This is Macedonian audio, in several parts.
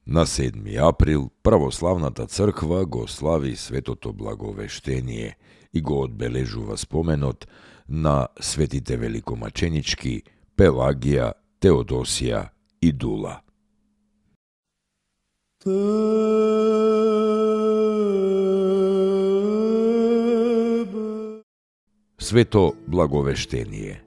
На 7. април православната црква го слави светото благовештение и го одбележува споменот на светите великомаченички Пелагија, Теодосија и Дула. Свето благовештение.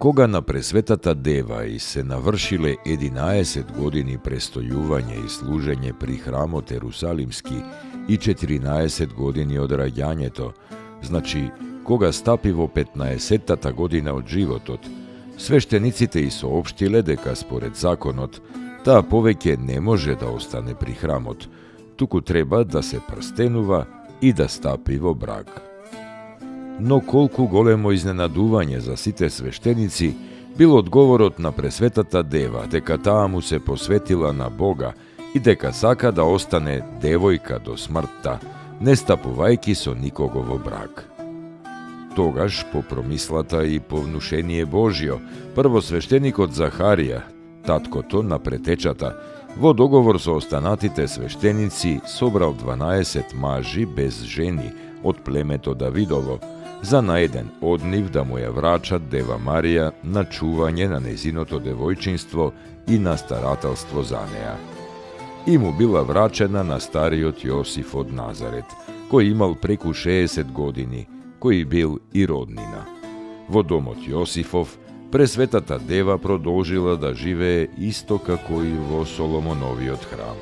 Кога на Пресветата Дева и се навршиле 11 години престојување и служење при храмот Ерусалимски и 14 години од раѓањето, значи кога стапи во 15-тата година од животот, свештениците и соопштиле дека според законот таа повеќе не може да остане при храмот, туку треба да се прстенува и да стапи во брак. Но колку големо изненадување за сите свештеници бил одговорот на Пресветата Дева дека таа му се посветила на Бога и дека сака да остане девојка до смртта, не стапувајќи со никого во брак. Тогаш, по промислата и по внушение Божјо, првосвештеникот Захарија, таткото на претечата, во договор со останатите свештеници собрал 12 мажи без жени од племето Давидово, за наеден од нив да му ја врачат Дева Марија на чување на незиното девојчинство и на старателство за неа. И му била врачена на стариот Јосиф од Назарет, кој имал преку 60 години, кој бил и роднина. Во домот Јосифов, Пресветата Дева продолжила да живее исто како и во Соломоновиот храм,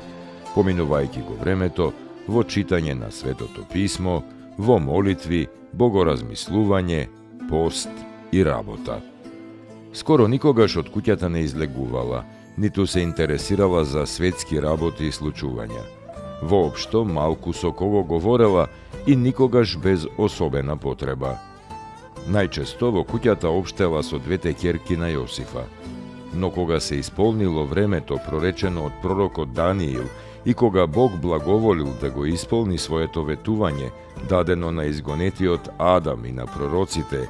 поминувајќи го времето во читање на Светото Писмо, во молитви, богоразмислување, пост и работа. Скоро никогаш од куќата не излегувала, ниту се интересирала за светски работи и случувања. Воопшто малку со кого говорела и никогаш без особена потреба. Најчесто во куќата општела со двете ќерки на Јосифа. Но кога се исполнило времето проречено од пророкот Даниил и кога Бог благоволил да го исполни своето ветување, дадено на изгонетиот Адам и на пророците,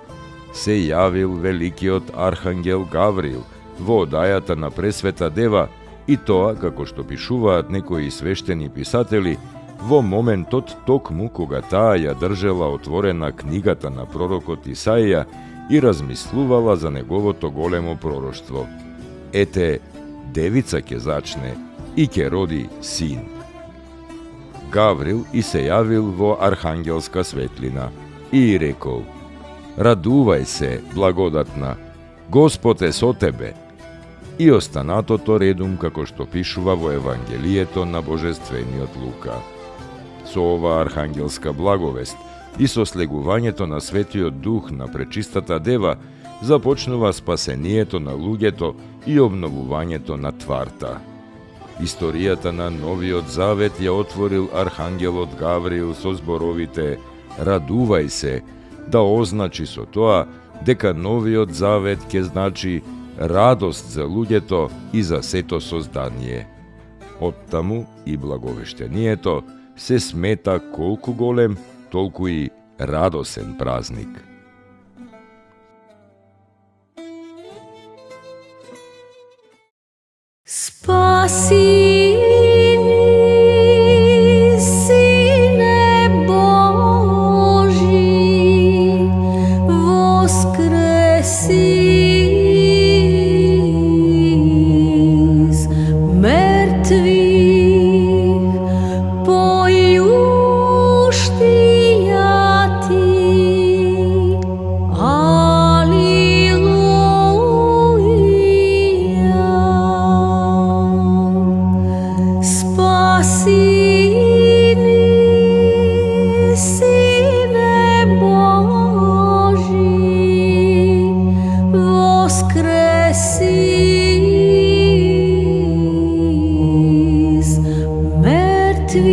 се јавил великиот архангел Гавриил во одајата на Пресвета Дева и тоа, како што пишуваат некои свештени писатели, во моментот токму кога таа ја држела отворена книгата на пророкот Исаија и размислувала за неговото големо пророштво. Ете, девица ќе зачне и ќе роди син. Гаврил и се јавил во архангелска светлина и рекол: Радувај се, благодатна, Господ е со тебе. И останатото редум како што пишува во Евангелието на Божествениот Лука. Со ова архангелска благовест и со слегувањето на Светиот Дух на Пречистата Дева започнува спасението на луѓето и обновувањето на тварта. Историјата на Новиот Завет ја отворил архангелот Гавриил со зборовите «Радувај се», да означи со тоа дека Новиот Завет ќе значи радост за луѓето и за сето создание. Оттаму и благовештението се смета колку голем, толку и радосен празник. Спаси ни, Сине Божи, воскреси из мертвих, појуштија ти, Сине Божи, воскреси из мертвих,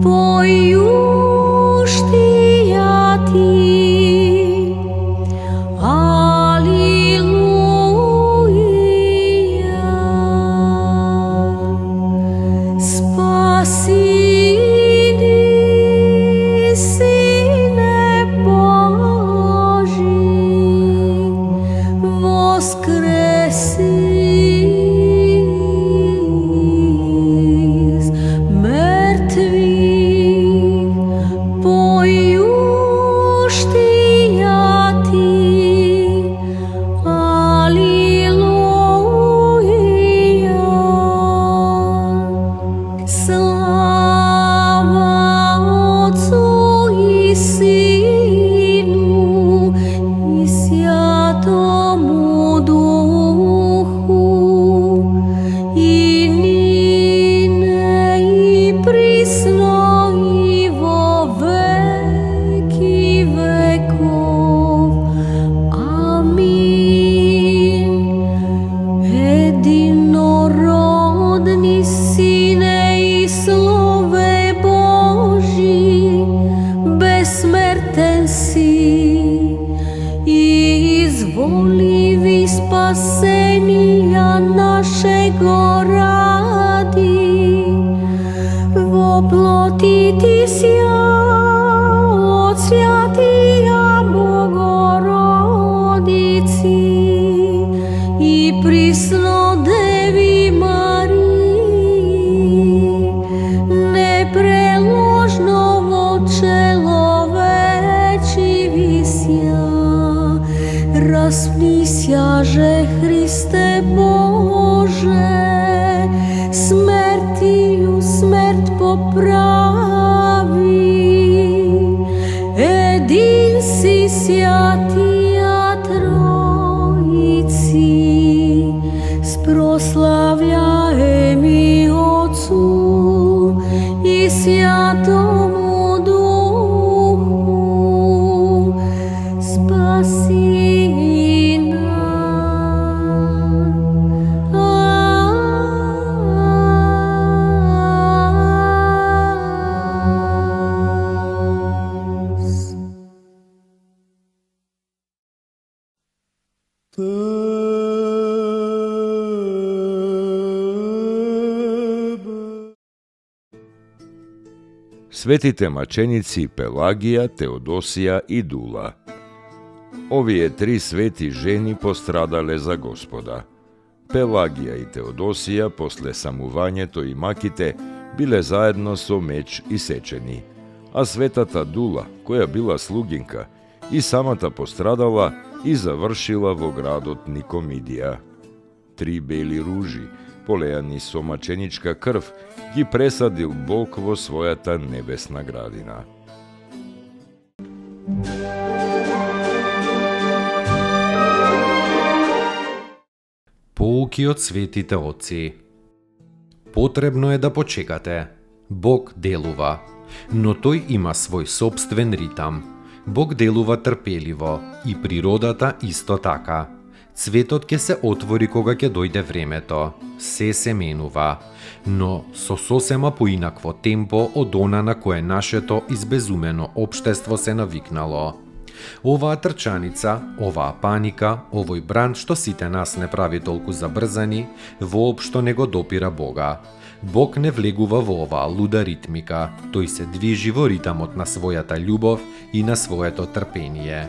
појуштија ти. Алилуја. Спаси Изволиви спасенија нашего ради, во плоти ти сја од свјатија Богородици и присно Деви Марии, непреложно во человечи висја. Распнисјаже Христе Боже, смертију смрт поправи, един си свјатија Тројци, спрослављаеми Отцу и Свјатому Духу, спаси Светите маченици Пелагија, Теодосија и Дула. Овие три свети жени пострадале за Господа. Пелагија и Теодосија после самувањето и маките биле заедно со меч и сечени, а светата Дула, која била слугинка, и самата пострадала и завршила во градот Никомидија. Три бели ружи, полеани со маченичка крв, ги пресадил Бог во својата небесна градина. Поуки од светите отци. Потребно е да почекате. Бог делува, но тој има свој сопствен ритам. Бог делува трпеливо и природата исто така. Цветот ќе се отвори кога ќе дојде времето. Се менува, но со сосема поинакво темпо од она на кое нашето избезумено општество се навикнало. Оваа трчаница, оваа паника, овој бран што сите нас не прави толку забрзани, воопшто не го допира Бога. Бог не влегува во оваа луда ритмика, тој се движи во ритамот на својата љубов и на своето трпение.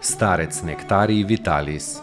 Старец Нектарий Виталис.